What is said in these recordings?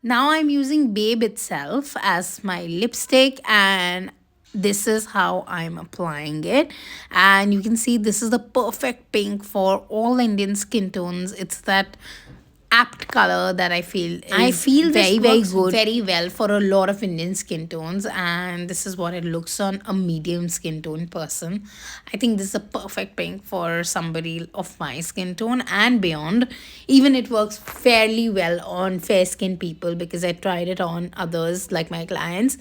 Now I'm using Babe itself as my lipstick, and this is how I'm applying it. And you can see this is the perfect pink for all Indian skin tones. It's that apt color that I feel I is feel this very, very works good, very very well for a lot of Indian skin tones. And this is what it looks on a medium skin tone person. I think this is a perfect pink for somebody of my skin tone and beyond. Even it works fairly well on fair skin people because I tried it on others like my clients.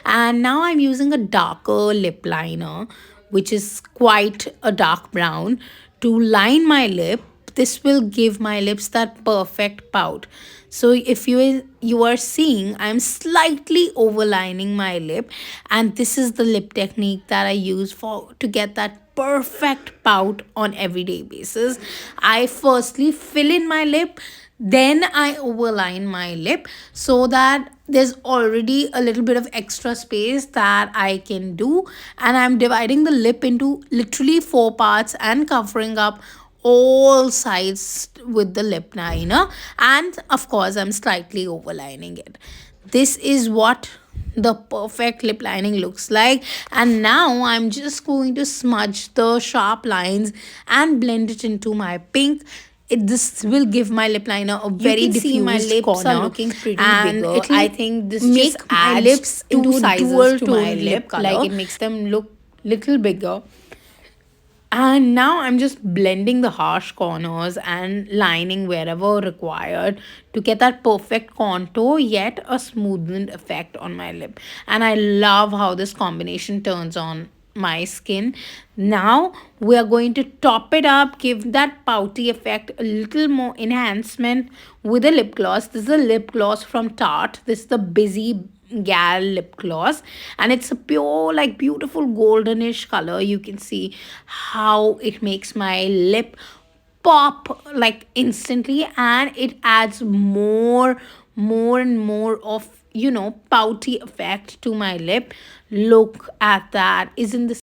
And now I'm using a darker lip liner, which is quite a dark brown, to line my lip. This will give my lips that perfect pout. So if you are seeing, I'm slightly overlining my lip, and this is the lip technique that I use for to get that perfect pout on everyday basis. I firstly fill in my lip, then I overline my lip so that there's already a little bit of extra space that I can do. And I'm dividing the lip into literally four parts and covering up all sides with the lip liner. And of course, I'm slightly overlining it. This is what the perfect lip lining looks like. And now I'm just going to smudge the sharp lines and blend it into my pink. This will give my lip liner a You very can see my diffused lips are corner, looking pretty and bigger. I it'll think this just make my adds lips two into sizes dual to my tone lip lip. Like color. it makes them look little bigger. And now I'm just blending the harsh corners and lining wherever required to get that perfect contour yet a smoothened effect on my lip. And I love how this combination turns on my skin. Now we are going to top it up, give that pouty effect a little more enhancement with a lip gloss. This is a lip gloss from Tarte. This is the Busy Gal lip gloss, and it's a pure, like, beautiful goldenish color. You can see how it makes my lip pop like instantly, and it adds more and more of, pouty effect to my lip. Look at that. Isn't this